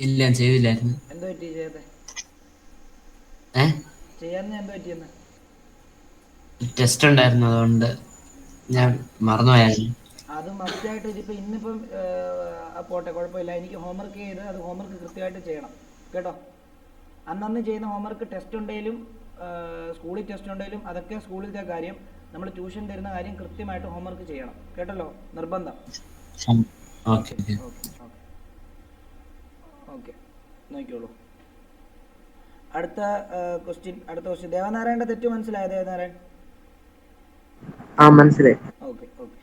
ഇല്ല ഞാൻ ചെയ്തില്ലായിരുന്നു. എന്തോ പറ്റി ചെയ്യാതെ? ഏഹ് ചെയ്യാന്ന് എന്തോ പറ്റിയെന്ന്? ടെസ്റ്റ് ഉണ്ടായിരുന്നു, അതുകൊണ്ട് ആ ഞാൻ മറന്നുപോയായിരുന്നു. അത് മസ്റ്റായിട്ട് ഇതിപ്പോൾ ഇന്നിപ്പം പോട്ടെ കുഴപ്പമില്ല. എനിക്ക് ഹോംവർക്ക് ചെയ്ത് അത് ഹോംവർക്ക് കൃത്യമായിട്ട് ചെയ്യണം കേട്ടോ. അന്നന്ന് ചെയ്യുന്ന ഹോംവർക്ക് ടെസ്റ്റ് ഉണ്ടെങ്കിലും സ്കൂളിൽ ടെസ്റ്റ് ഉണ്ടെങ്കിലും അതൊക്കെ സ്കൂളിലത്തെ കാര്യം. നമ്മൾ ട്യൂഷൻ തരുന്ന കാര്യം കൃത്യമായിട്ട് ഹോംവർക്ക് ചെയ്യണം കേട്ടല്ലോ, നിർബന്ധം. Okay okay okay. Okay okay okay, നോക്കിക്കോളൂ. അടുത്ത ക്വസ്റ്റ്യൻ ദേവനാരായണൻ്റെ തെറ്റ് മനസ്സിലായോ ദേവനാരായൺ? ആ മനസ്സിലായി. Okay okay.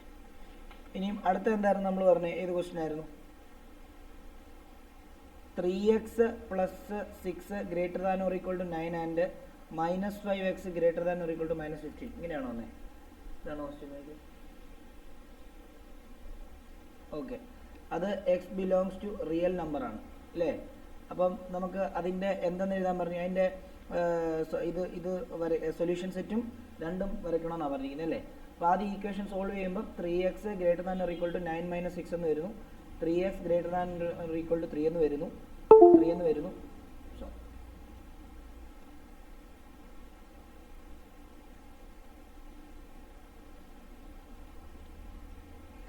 ഇനിയും അടുത്ത എന്തായിരുന്നു നമ്മൾ പറഞ്ഞത്? ഏത് ക്വസ്റ്റ്യൻ ആയിരുന്നു? 3x plus 6 greater than or equal to 9 and -5x greater than or equal to -15. ഇങ്ങനെയാണോ വന്നേ? ഇതാണോ ക്വസ്റ്റ്യൻ? ഓക്കെ, അത് x belongs to real number ആണ് അല്ലേ? അപ്പം നമുക്ക് അതിൻ്റെ എന്തെന്ന് എഴുതാൻ പറഞ്ഞു? അതിൻ്റെ ഇത് സൊല്യൂഷൻ സെറ്റും രണ്ടും വരയ്ക്കണമെന്നാണ് പറഞ്ഞിരിക്കുന്നത് അല്ലേ? അപ്പോൾ ആദ്യം ഈക്വേഷൻ സോൾവ് ചെയ്യുമ്പോൾ 3x greater than or equal to 9 - 6 എന്ന് വരുന്നു. 3x greater than or equal to 3 എന്ന് വരുന്നു.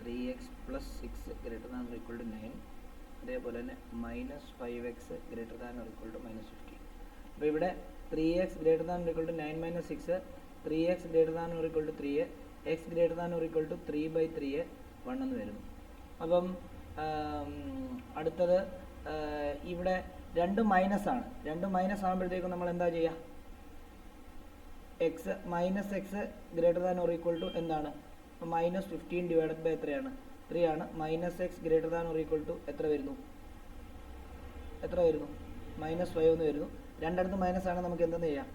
3x plus 6 greater than or equal to 9, അതേപോലെ തന്നെ -5x greater than or equal to -15. അപ്പോൾ ഇവിടെ 3x greater than or equal to 9 - 6, 3x greater than or equal to 3, x greater than or equal to 3/3 1 എന്ന് വരുന്നു. അപ്പം അടുത്തത് ഇവിടെ രണ്ട് മൈനസ് ആണ്. രണ്ട് മൈനസ് ആകുമ്പോഴത്തേക്കും നമ്മൾ എന്താ ചെയ്യുക? X greater than or equal to എന്താണ്? -15 ഡിവൈഡഡ് ബൈ എത്രയാണ്? 3 ആണ്. -x greater than or equal to എത്ര വരുന്നു? -5 എന്ന് വരുന്നു. രണ്ടിടത്ത് മൈനസ് ആണ്, നമുക്ക് എന്തെന്ന് ചെയ്യാം?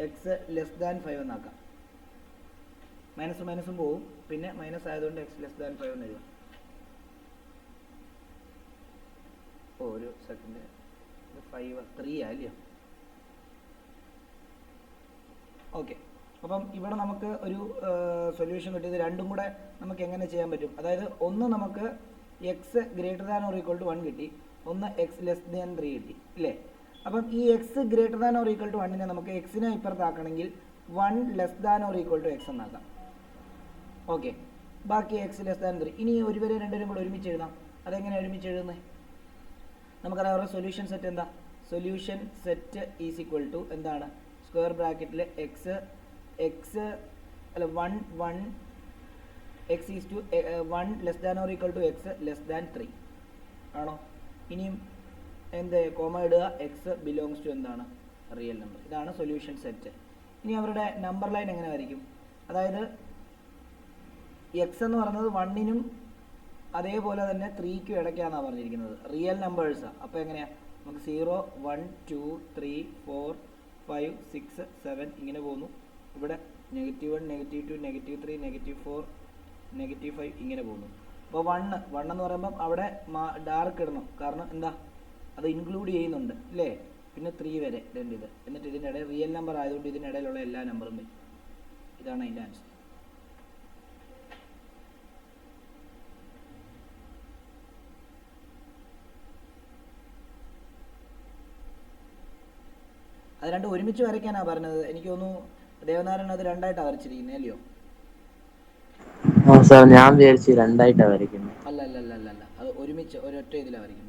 X less than 5 എന്നാക്കാം. മൈനസും പോവും, പിന്നെ മൈനസ് ആയതുകൊണ്ട് എക്സ് ലെസ് ദാൻ 5 എന്ന് എഴുതാം. ഒരു സെക്കൻഡ്, 5 3 അല്ലയോ? ഓക്കെ, അപ്പം ഇവിടെ നമുക്ക് ഒരു സൊല്യൂഷൻ കിട്ടിയത്. രണ്ടും കൂടെ നമുക്ക് എങ്ങനെ ചെയ്യാൻ പറ്റും? അതായത് ഒന്ന് നമുക്ക് x greater than or equal to 1 കിട്ടി, ഒന്ന് എക്സ് ലെസ് ദാൻ 3 കിട്ടി ഇല്ലേ? അപ്പം ഈ x greater than or equal to 1നെ നമുക്ക് എക്സിനെ ഇപ്പുറത്താക്കണമെങ്കിൽ 1 less than or equal to x എന്നാക്കാം. ഓക്കെ, ബാക്കി എക്സ് ലെസ് ദാൻ 3. ഇനി ഒരുവരെ രണ്ടുപേരും കൂടെ ഒരുമിച്ച് എഴുതാം. അതെങ്ങനെയാണ് ഒരുമിച്ച് എഴുതുന്നത്? നമുക്കറിയാം അവരുടെ സൊല്യൂഷൻ സെറ്റ് എന്താ? Solution set is equal to എന്താണ്? സ്ക്വയർ ബ്രാക്കറ്റിൽ എക്സ് അല്ല 1 x is to 1 less than or equal to x less than 3 ആണോ? ഇനിയും എന്ത് കോമ ഇടുക? എക്സ് ബിലോങ്സ് ടു എന്താണ്? Real number. ഇതാണ് സൊല്യൂഷൻ സെറ്റ്. ഇനി അവരുടെ നമ്പർ ലൈൻ എങ്ങനെ വരയ്ക്കും? അതായത് എക്സ് എന്ന് പറയുന്നത് 1നും അതേപോലെ തന്നെ 3ക്കും ഇടയ്ക്കാണെന്നാണ് പറഞ്ഞിരിക്കുന്നത്. റിയൽ നമ്പേഴ്സാണ്. അപ്പോൾ എങ്ങനെയാണ്? നമുക്ക് 0 1 2 3 4 5 6 7 ഇങ്ങനെ പോകുന്നു. ഇവിടെ -1 -2 -3 -4 -5 ഇങ്ങനെ പോകുന്നു. അപ്പോൾ 1 എന്ന് പറയുമ്പം അവിടെ ഡാർക്ക് ഇടണം. കാരണം എന്താ? അത് ഇൻക്ലൂഡ് ചെയ്യുന്നുണ്ട് അല്ലേ? പിന്നെ 3 വരെ ഇത്. എന്നിട്ട് ഇതിൻ്റെ ഇടയിൽ റിയൽ നമ്പർ ആയതുകൊണ്ട് ഇതിനിടയിലുള്ള എല്ലാ നമ്പറും വരും. ഇതാണ് അതിൻ്റെ ആൻസർ. അത് രണ്ടും ഒരുമിച്ച് വരയ്ക്കാനാണ് പറഞ്ഞത്. എനിക്ക് തോന്നുന്നു ദേവനാരായണൻ അത് രണ്ടായിട്ടാണ് വരച്ചിരിക്കുന്നത് അല്ലയോ? സാർ ഞാൻ വിചാരിച്ചു രണ്ടായിട്ടാണ് വരയ്ക്കുന്നത്. അല്ല, അത് ഒരുമിച്ച് ഒരൊറ്റ ഇതിലാണ് വരയ്ക്കുന്നത്.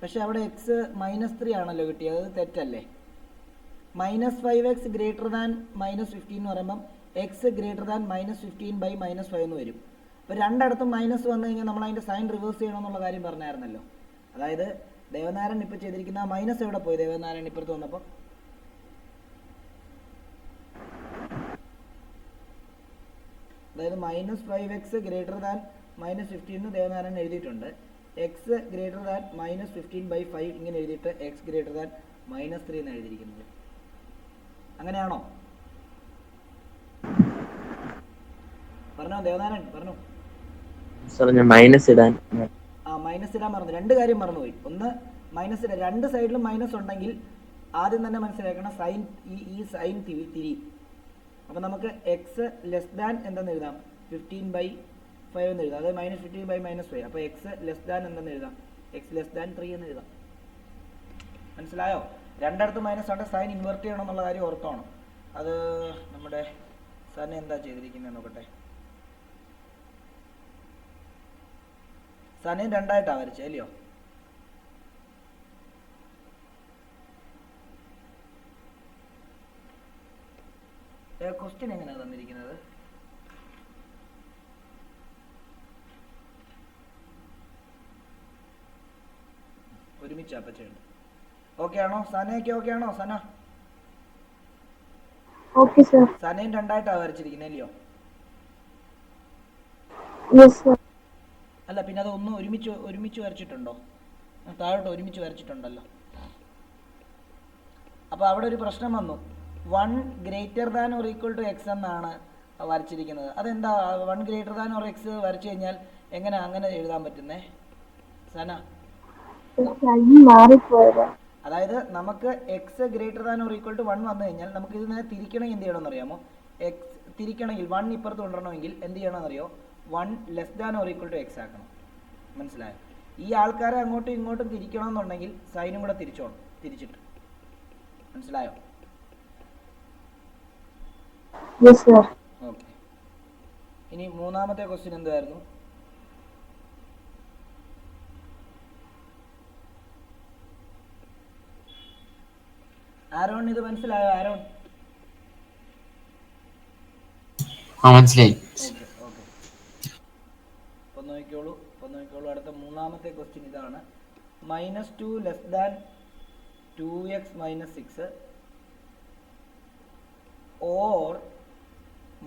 പക്ഷെ അവിടെ എക്സ് -3 ആണല്ലോ കിട്ടിയത്, അത് തെറ്റല്ലേ? -5x ഗ്രേറ്റർ ദാൻ -15 എന്ന് പറയുമ്പം എക്സ് ഗ്രേറ്റർ ദാൻ -15/-5 എന്ന് വരും. അപ്പോൾ രണ്ടിടത്തും മൈനസ് വന്നു കഴിഞ്ഞാൽ നമ്മൾ അതിൻ്റെ സൈൻ റിവേഴ്സ് ചെയ്യണമെന്നുള്ള കാര്യം പറഞ്ഞായിരുന്നല്ലോ. അതായത് ദേവനാരായണൻ ഇപ്പോൾ ചെയ്തിരിക്കുന്ന ആ മൈനസ് എവിടെ പോയി? ദേവനാരായണൻ ഇപ്പുറത്ത് വന്നപ്പോൾ അതായത് -5x ഗ്രേറ്റർ ദാൻ -15 ദേവനാരായണൻ എഴുതിയിട്ടുണ്ട്. എക്സ് ഗ്രേറ്റർ ദാൻ -15/5 ഇങ്ങനെ എഴുതിയിട്ട് എക്സ് ഗ്രേറ്റർ ദാൻ -3 എന്ന് എഴുതിയിരിക്കുന്നത്. അങ്ങനെയാണോ? പറഞ്ഞോ ദേവനാരായൺ, പറഞ്ഞോ. സാർ ഞാൻ മൈനസ് ഇടാൻ മൈനസ് ഇടാൻ മറന്നു. രണ്ട് കാര്യം മറന്നുപോയി. ഒന്ന്, മൈനസ് ഇടാൻ രണ്ട് സൈഡിലും മൈനസ് ഉണ്ടെങ്കിൽ ആദ്യം തന്നെ മനസ്സിലാക്കണം സൈൻ, ഈ സൈൻ തിരിയും. അപ്പം നമുക്ക് എക്സ് ലെസ് ദാൻ എന്തെന്ന് എഴുതാം? 15/5 5 എന്ന് എഴുതാം. അതായത് -50/-5. അപ്പോൾ എക്സ് ലെസ് ദാൻ എന്തെന്ന് എഴുതാം? എക്സ് ലെസ് ദാൻ 3 എന്ന് എഴുതാം. മനസ്സിലായോ? രണ്ടിടത്ത് മൈനസ് ആണ്, സൈൻ ഇൻവെർട്ട് ചെയ്യണം എന്നുള്ള കാര്യം ഓർത്തോണം. അത് നമ്മുടെ സന എന്താ ചെയ്തിരിക്കുന്നത് നോക്കട്ടെ. സനയും രണ്ടായിട്ടാണ് വരച്ചത് അല്ലയോ? ക്വസ്റ്റ്യൻ എങ്ങനെയാണ് തന്നിരിക്കുന്നത്? ഒരുമിച്ച് അപ്പച്ചുണ്ട്. ഓക്കെ ആണോ? സനയൊക്കെ ഓക്കെ ആണോ? സന ഓക്കെ സർ. സനയും രണ്ടായിട്ടാണ് വരച്ചിരിക്കുന്നത് അല്ലയോ? Yes sir. അല്ല പിന്നെ അത് ഒന്ന് ഒരുമിച്ച് വരച്ചിട്ടുണ്ടോ? താഴോട്ട് ഒരുമിച്ച് വരച്ചിട്ടുണ്ടല്ലോ. അപ്പോൾ അവിടെ ഒരു പ്രശ്നം വന്നു. 1 greater than or equal to x എന്നാണ് വരച്ചിരിക്കുന്നത്. അതെന്താ 1 ഗ്രേറ്റർ ദാൻ ഓർ എക്സ് വരച്ചു കഴിഞ്ഞാൽ എങ്ങനെ അങ്ങനെ എഴുതാൻ പറ്റുന്നേ സന? മാറിപ്പോയതാ. അതായത് നമുക്ക് x greater than or equal to 1 വന്നു കഴിഞ്ഞാൽ നമുക്ക് ഇതിനെ തിരിക്കണമെങ്കിൽ എന്ത് ചെയ്യണമെന്ന് അറിയാമോ? എക്സ് തിരിക്കണമെങ്കിൽ 1 ഇപ്പുറത്ത് കൊണ്ടുവരണമെങ്കിൽ എന്ത് ചെയ്യണമെന്നറിയോ? 1 less than or equal to x ആക്കണം. മനസ്സിലായോ? ഈ ആൾക്കാരെ അങ്ങോട്ടും ഇങ്ങോട്ടും തിരിക്കണമെന്നുണ്ടെങ്കിൽ സൈനും കൂടെ തിരിച്ചിട്ട്. മനസ്സിലായോ? Yes sir. ഓക്കെ. ഇനി മൂന്നാമത്തെ ക്വസ്റ്റ്യൻ എന്തായിരുന്നു? ആരോൺ ഇത് മനസ്സിലായോ? ആരോൺ മനസ്സിലായി. Okay okay. ഇപ്പം നോക്കിക്കോളൂ. അടുത്ത മൂന്നാമത്തെ ക്വസ്റ്റ്യൻ ഇതാണ്. -2 less than 2x - 6 or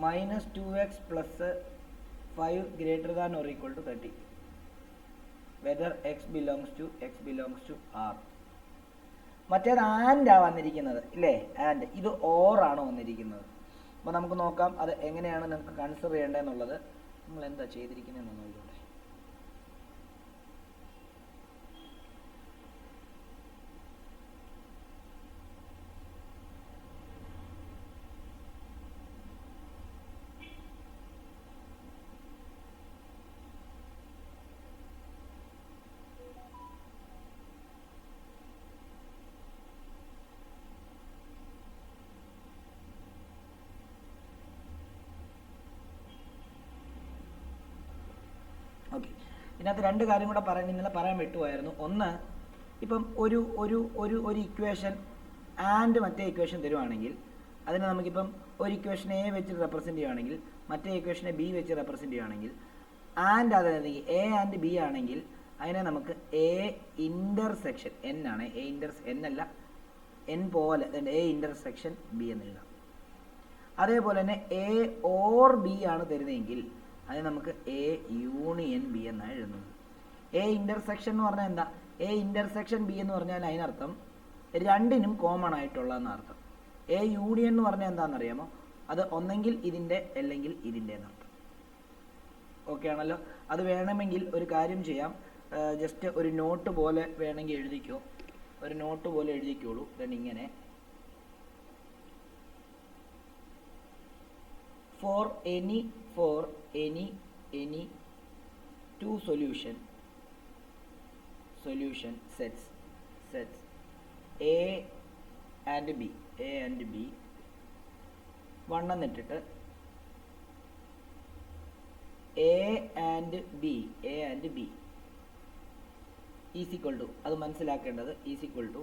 -2x + 5 greater than or equal to 30 whether x belongs to R. മറ്റേത് ആൻഡാ വന്നിരിക്കുന്നത് ഇല്ലേ? ആൻഡ്. ഇത് ഓറാണ് വന്നിരിക്കുന്നത്. അപ്പോൾ നമുക്ക് നോക്കാം അത് എങ്ങനെയാണ് നമുക്ക് കൺസിഡർ ചെയ്യേണ്ടതെന്നുള്ളത്. നമ്മൾ എന്താ ചെയ്തിരിക്കുന്നതെന്ന് നോക്കിക്കോട്ടെ. ഓക്കെ. ഇതിനകത്ത് രണ്ട് കാര്യം കൂടെ ഇന്നലെ പറയാൻ വിട്ടുപോയായിരുന്നു. ഒന്ന്, ഇപ്പം ഒരു ഇക്വേഷൻ ആൻഡ് മറ്റേ ഇക്വേഷൻ തരുവാണെങ്കിൽ അതിനെ നമുക്കിപ്പം ഒരു ഇക്വേഷൻ എ വെച്ച് റെപ്രസെൻറ്റ് ചെയ്യുകയാണെങ്കിൽ മറ്റേ ഇക്വേഷനെ ബി വെച്ച് റെപ്രസെൻറ്റ് ചെയ്യുകയാണെങ്കിൽ ആൻഡ് അതായത് എ ആൻഡ് ബി ആണെങ്കിൽ അതിനെ നമുക്ക് എ ഇൻ്റർസെക്ഷൻ എൻ ആണ്, എൻ അല്ല എൻ പോലെ എ ഇൻ്റർസെക്ഷൻ ബി എന്ന് എഴുതാം. അതേപോലെ തന്നെ എ ഓർ ബി ആണ് തരുന്നതെങ്കിൽ അത് നമുക്ക് എ യൂണിയൻ ബി എന്നാണ് എഴുതുന്നത്. എ ഇൻ്റർസെക്ഷൻ എന്ന് പറഞ്ഞാൽ എന്താ? എ ഇൻ്റർസെക്ഷൻ ബി എന്ന് പറഞ്ഞാൽ അതിനർത്ഥം രണ്ടിനും കോമൺ ആയിട്ടുള്ളതെന്ന് അർത്ഥം. എ യൂണിയൻ എന്ന് പറഞ്ഞാൽ എന്താണെന്നറിയാമോ? അത് ഒന്നെങ്കിൽ ഇതിൻ്റെ അല്ലെങ്കിൽ ഇതിൻ്റെ എന്നർത്ഥം. ഓക്കെ ആണല്ലോ? അത് വേണമെങ്കിൽ ഒരു കാര്യം ചെയ്യാം. ജസ്റ്റ് ഒരു നോട്ട് പോലെ വേണമെങ്കിൽ എഴുതിക്കോ. ഒരു നോട്ട് പോലെ എഴുതിക്കോളൂ. ദെൻ ഇങ്ങനെ for any two solution sets A and B 1 എന്നിട്ടിട്ട് A and B is equal to, അത് മനസ്സിലാക്കേണ്ടത്, is equal to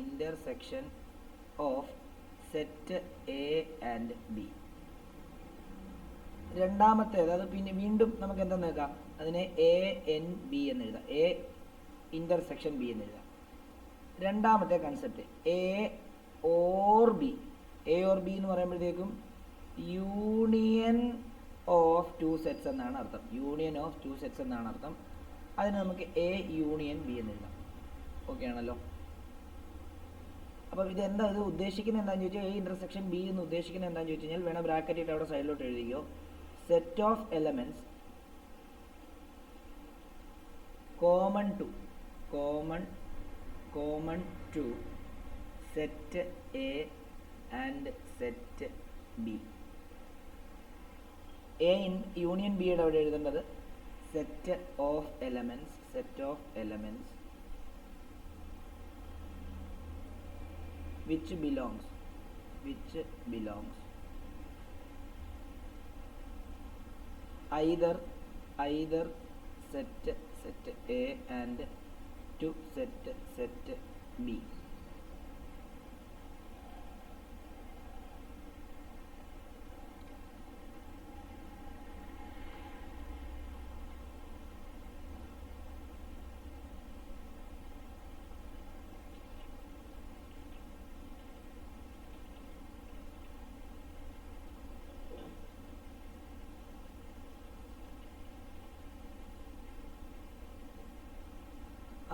intersection of set A and B. രണ്ടാമത്തേത് അത് പിന്നെ വീണ്ടും നമുക്ക് എന്താന്ന് നോക്കാം. അതിനെ എ എൻ ബി എന്ന് എഴുതാം, എ ഇൻ്റർസെക്ഷൻ ബി എന്ന് എഴുതാം. രണ്ടാമത്തെ കൺസെപ്റ്റ് എ ഓർ ബി എന്ന് പറയുമ്പോഴത്തേക്കും യൂണിയൻ ഓഫ് ടു സെറ്റ്സ് എന്നാണ് അർത്ഥം. അതിന് നമുക്ക് എ യൂണിയൻ ബി എന്ന് എഴുതാം. ഓക്കെ ആണല്ലോ? അപ്പം ഇത് ഉദ്ദേശിക്കുന്നത് എന്താണെന്ന് ചോദിച്ചാൽ എ ഇൻ്റർസെക്ഷൻ ബി എന്ന് ഉദ്ദേശിക്കുന്നത് എന്താണെന്ന് ചോദിച്ചു കഴിഞ്ഞാൽ വേണം ബ്രാക്കറ്റ് ഇട്ട് അവിടെ സൈഡിലോട്ട് എഴുതിക്കോ. Set of elements common to set A and set B. A union ബിയുടെ അവിടെ എഴുതേണ്ടത് set of elements which belongs either set A and to set B.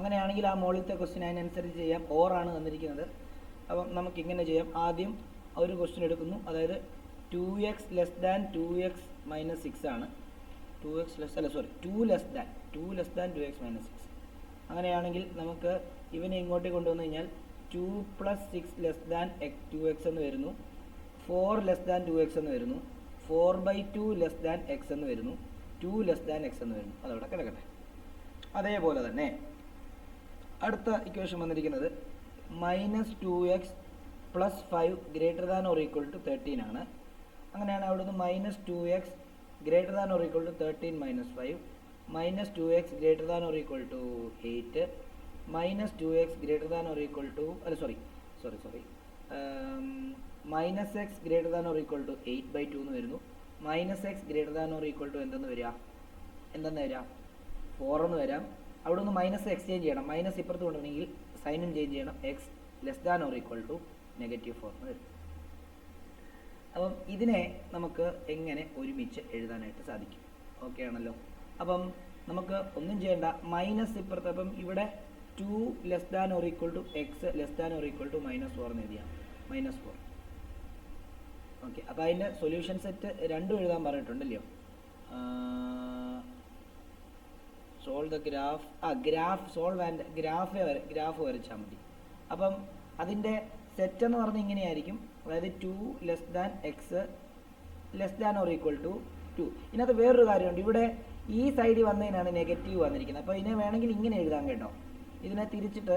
അങ്ങനെയാണെങ്കിൽ ആ മുകളിലത്തെ ക്വസ്റ്റ്യൻ അതിനനുസരിച്ച് ചെയ്യാം. ഓറാണ് തന്നിരിക്കുന്നത്. അപ്പം നമുക്ക് ഇങ്ങനെ ചെയ്യാം. ആദ്യം ഒരു ക്വസ്റ്റ്യൻ എടുക്കുന്നു, അതായത് 2x less than 2x minus 6 ആണ്. 2 ലെസ് ദാൻ 2x മൈനസ് 6. അങ്ങനെയാണെങ്കിൽ നമുക്ക് ഇവനെ ഇങ്ങോട്ടേക്ക് കൊണ്ടുവന്നു കഴിഞ്ഞാൽ 2 പ്ലസ് 6 ലെസ് ദാൻ 2x എന്ന് വരുന്നു. 4 ലെസ് ദാൻ 2x എന്ന് വരുന്നു. 4/2 ലെസ് ദാൻ x എന്ന് വരുന്നു. 2 ലെസ് ദാൻ x എന്ന് വരുന്നു. അതവിടെ കിടക്കട്ടെ. അതേപോലെ തന്നെ അടുത്ത ഇക്വേഷൻ വന്നിരിക്കുന്നത് -2x + 5 greater than or equal to 13 ആണ്. അങ്ങനെയാണ് അവിടുന്ന് -2x greater than or equal to 13 - 5, -2x greater than or equal to 8, -2x greater than or equal to -x greater than or equal to 8/2 എന്ന് വരുന്നു. -x greater than or equal to എന്തെന്ന് വരിക 4 എന്ന് വരാം. അവിടെ നിന്ന് മൈനസ് എക്സ്ചേഞ്ച് ചെയ്യണം. Minus ഇപ്പുറത്ത് കൊണ്ടുവരണമെങ്കിൽ സൈനും ചേഞ്ച് ചെയ്യണം. X less than or equal to -4 എന്ന് വരും. അപ്പം ഇതിനെ നമുക്ക് എങ്ങനെ ഒരുമിച്ച് എഴുതാനായിട്ട് സാധിക്കും? ഓക്കെ ആണല്ലോ. അപ്പം നമുക്ക് ഒന്നും ചെയ്യേണ്ട, മൈനസ് ഇപ്പുറത്ത്. അപ്പം ഇവിടെ 2 less than or equal to x less than or equal to -4 എന്ന് എഴുതിയാൽ -4. ഓക്കെ, അപ്പോൾ അതിൻ്റെ സൊല്യൂഷൻ സെറ്റ് രണ്ടും എഴുതാൻ പറഞ്ഞിട്ടുണ്ടല്ലോ. സോൾവ് ദ ഗ്രാഫ് വരച്ചാൽ മതി. അപ്പം അതിൻ്റെ സെറ്റ് എന്ന് പറഞ്ഞാൽ ഇങ്ങനെയായിരിക്കും. അതായത് 2 less than x less than or equal to 2. ഇതിനകത്ത് വേറൊരു കാര്യമുണ്ട്. ഇവിടെ ഈ സൈഡിൽ വന്നതിനാണ് നെഗറ്റീവ് വന്നിരിക്കുന്നത്. അപ്പോൾ ഇതിനെ വേണമെങ്കിൽ ഇങ്ങനെ എഴുതാം കേട്ടോ. ഇതിനെ തിരിച്ചിട്ട്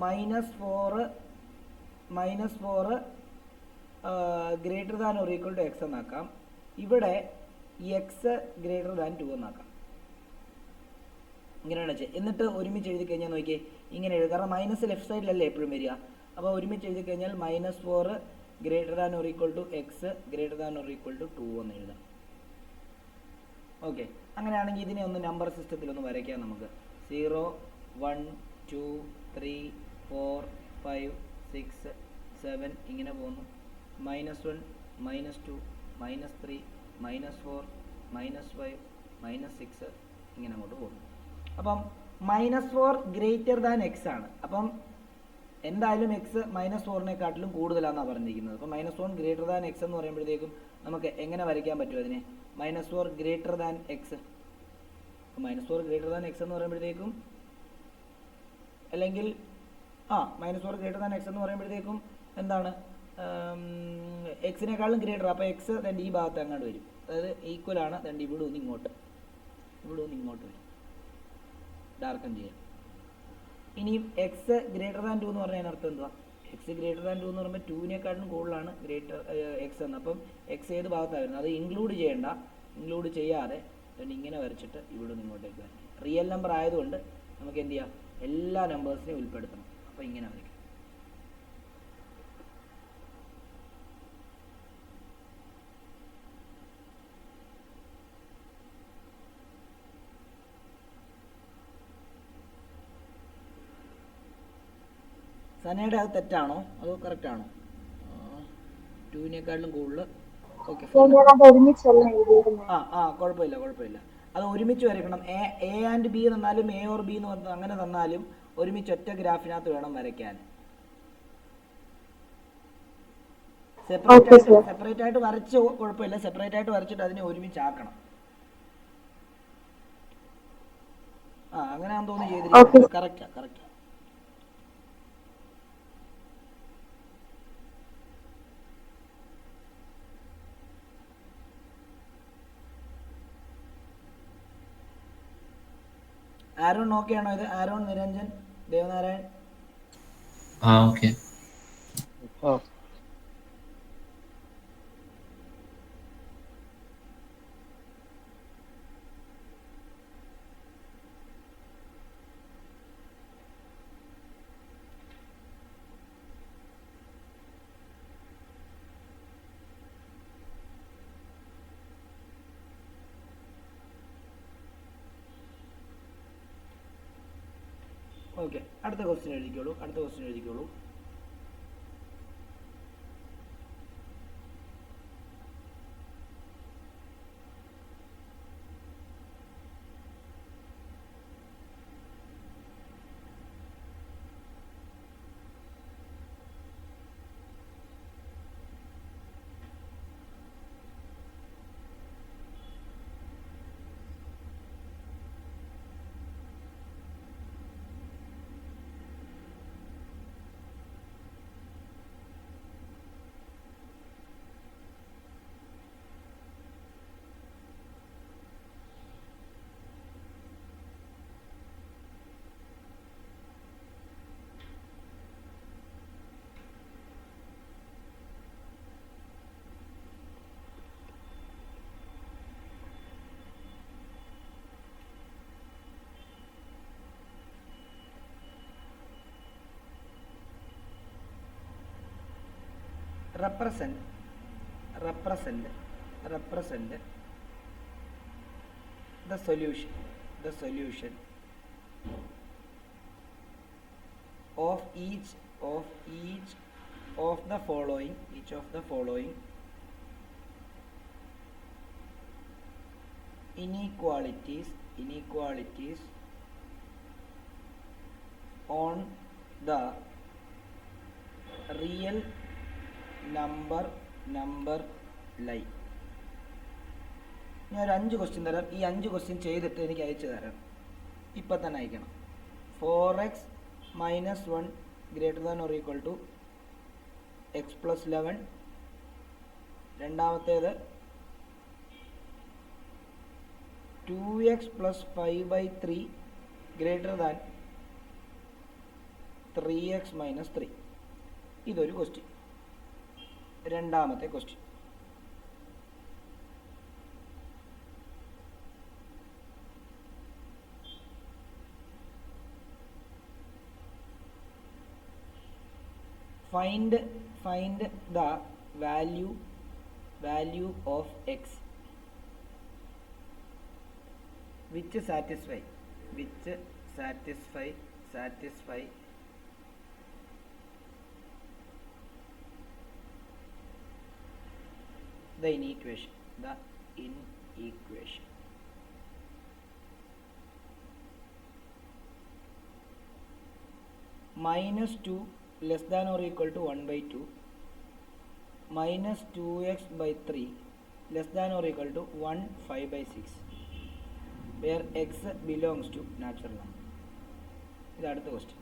-4 greater than or equal to x എന്നാക്കാം. ഇവിടെ എക്സ് ഗ്രേറ്റർ ദാൻ 2 എന്നാക്കാം. ഇങ്ങനെയാണ് ചെയ്യുക. എന്നിട്ട് ഒരുമിച്ച് എഴുതി കഴിഞ്ഞാൽ നോക്കിയേ ഇങ്ങനെ എഴുതുക. കാരണം മൈനസ് ലെഫ്റ്റ് സൈഡിലല്ലേ എപ്പോഴും വരിക. അപ്പോൾ ഒരുമിച്ച് എഴുതി കഴിഞ്ഞാൽ -4 greater than or equal to x greater than or equal to 2 എന്ന് എഴുതാം. ഓക്കെ, അങ്ങനെയാണെങ്കിൽ ഇതിനെ ഒന്ന് നമ്പർ സിസ്റ്റത്തിലൊന്ന് വരയ്ക്കാം നമുക്ക്. 0 1 2 3 4 5 6 7 ഇങ്ങനെ പോകുന്നു. -1 -2 -3 -4 -5 -6 ഇങ്ങനെ അങ്ങോട്ട് പോകുന്നു. അപ്പം -4 ഗ്രേറ്റർ ദാൻ എക്സ് ആണ്. അപ്പം എന്തായാലും എക്സ് -4-നെക്കാട്ടിലും കൂടുതലാണെന്നാണ് പറഞ്ഞിരിക്കുന്നത്. അപ്പം -1 ഗ്രേറ്റർ ദാൻ എക്സ് എന്ന് പറയുമ്പോഴത്തേക്കും നമുക്ക് എങ്ങനെ വരയ്ക്കാൻ പറ്റും അതിനെ? -4 greater than X. -4 greater than X എന്ന് പറയുമ്പോഴത്തേക്കും, അല്ലെങ്കിൽ -4 ഗ്രേറ്റർ ദാൻ എക്സ് എന്ന് പറയുമ്പോഴത്തേക്കും എന്താണ്, എക്സിനേക്കാളും ഗ്രേറ്റർ. അപ്പോൾ എക്സ് രണ്ട് ഈ ഭാഗത്ത് അങ്ങോട്ട് വരും. അതായത് ഈക്വൽ ആണ്. രണ്ട് ഇവിടെ ഒന്ന് ഇങ്ങോട്ട് വരും. ഡാർക്കൻ ചെയ്യാം. ഇനിയും എക്സ് ഗ്രേറ്റർ ദാൻ 2 എന്ന് പറഞ്ഞാൽ അർത്ഥം എന്തുവാ? എക്സ് ഗ്രേറ്റർ ദാൻ 2 എന്ന് പറയുമ്പോൾ 2-നെക്കാട്ടിലും കൂടുതലാണ് ഗ്രേറ്റർ എക്സ് എന്ന്. അപ്പം എക്സ് ഏത് ഭാഗത്താണ് വരുന്നത്? അത് ഇൻക്ലൂഡ് ചെയ്യേണ്ട. ഇൻക്ലൂഡ് ചെയ്യാതെ രണ്ട് ഇങ്ങനെ വരച്ചിട്ട് ഇവിടെ നിന്ന് ഇങ്ങോട്ടേക്ക് വരയ്ക്കും. റിയൽ നമ്പർ ആയതുകൊണ്ട് നമുക്ക് എന്ത് ചെയ്യാം? എല്ലാ നമ്പേഴ്സിനെയും ഉൾപ്പെടുത്തണം. അപ്പോൾ ഇങ്ങനെ വരയ്ക്കും. സനയുടെ അത് തെറ്റാണോ അതോ കറക്റ്റ് ആണോ? 2-നെക്കാട്ടിലും കൂടുതൽ. ഓക്കെ, കുഴപ്പമില്ല. അത് ഒരുമിച്ച് വരയ്ക്കണം. എ ആൻഡ് ബി തന്നാലും എ ഓർ ബി എന്ന് അങ്ങനെ തന്നാലും ഒരുമിച്ച് ഒറ്റ ഗ്രാഫിനകത്ത് വേണം വരയ്ക്കാൻ. സെപ്പറേറ്റ് ആയിട്ട് വരച്ച് കുഴപ്പമില്ല. സെപ്പറേറ്റ് ആയിട്ട് വരച്ചിട്ട് അതിനെ ഒരുമിച്ചാക്കണം. അങ്ങനെയാണെന്ന് തോന്നി ചെയ്തിരിക്കുന്നത്. കറക്റ്റാ. ആരോൺ ഓക്കെ ആണോ ഇത്? ആരോൺ, നിരഞ്ജൻ, ദേവനാരായൺ? ആ ഓക്കെ. ഓ ഓക്കെ, അടുത്ത question എഴുതിക്കോളൂ. represent the solution of each of the following inequalities on the real number line. ഞാൻ ഒരു 5 ക്വസ്റ്റ്യൻ തരാം. ഈ 5 ക്വസ്റ്റ്യൻ ചെയ്തിട്ട് എനിക്ക് അയച്ചു തരാം. ഇപ്പം തന്നെ അയക്കണം. 4x - 1 > x + 11. രണ്ടാമത്തേത് 2x + 5/3 > 3x - 3. ഇതൊരു ക്വസ്റ്റ്യൻ. രണ്ടാമത്തെ question find the value of x which satisfy the inequation. -2 less than or equal to 1/2 - 2x/3 less than or equal to 1/5/6 where x belongs to natural number. ഇത് അടുത്ത question.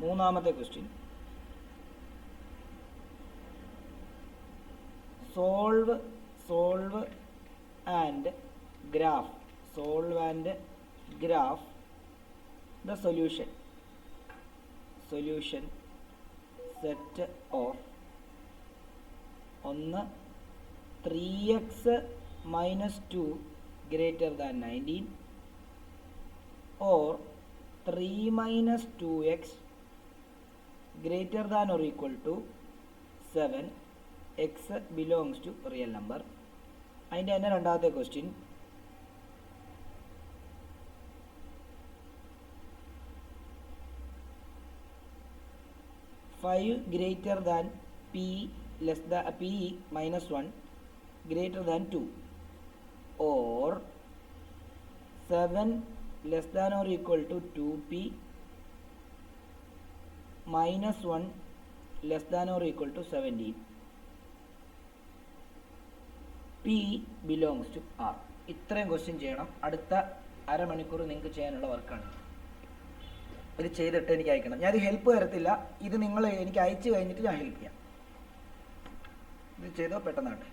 മൂന്നാമത്തെ question solve and graph the solution set of 3x - 2 > 19 or 3 - 2x greater than or equal to 7. x belongs to real number. അതിൻ്റെ തന്നെ രണ്ടാമത്തെ question P greater than p - 1 greater than 2 or 7 less than or equal to 2p - 1 less than or equal to 17. P belongs to R. ഇത്രയും question ചെയ്യണം. അടുത്ത അരമണിക്കൂർ നിങ്ങൾക്ക് ചെയ്യാനുള്ള വർക്കാണ്. ഇത് ചെയ്തിട്ട് എനിക്ക് അയക്കണം. ഞാനത് ഹെൽപ്പ് തരത്തില്ല. ഇത് നിങ്ങൾ എനിക്ക് അയച്ചു കഴിഞ്ഞിട്ട് ഞാൻ ഹെൽപ്പ് ചെയ്യാം. ഇത് ചെയ്തോ പെട്ടെന്നാട്ടെ.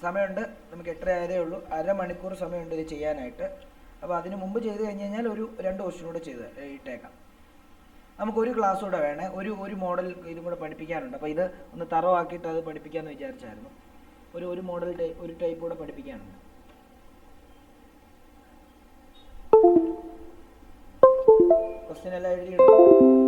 സമയമുണ്ട്, നമുക്ക് 8:30 ആയതേ ഉള്ളൂ, അരമണിക്കൂർ സമയമുണ്ട് ഇത് ചെയ്യാനായിട്ട്. അപ്പോൾ അതിന് മുമ്പ് ചെയ്ത് കഴിഞ്ഞ് കഴിഞ്ഞാൽ ഒരു 2 ക്വസ്റ്റ്യൻ കൂടെ ചെയ്ത് ഇട്ടേക്കാം. നമുക്കൊരു ക്ലാസ് കൂടെ വേണേ, ഒരു മോഡൽ ഇതും കൂടെ പഠിപ്പിക്കാനുണ്ട്. അപ്പോൾ ഇത് ഒന്ന് തറവാക്കിയിട്ട് അത് പഠിപ്പിക്കാമെന്ന് വിചാരിച്ചായിരുന്നു. ഒരു മോഡൽ ഒരു ടൈപ്പ് കൂടെ പഠിപ്പിക്കാനുണ്ട്. ക്വസ്റ്റ്യൻ എല്ലാം എഴുതിയിട്ടുണ്ട്.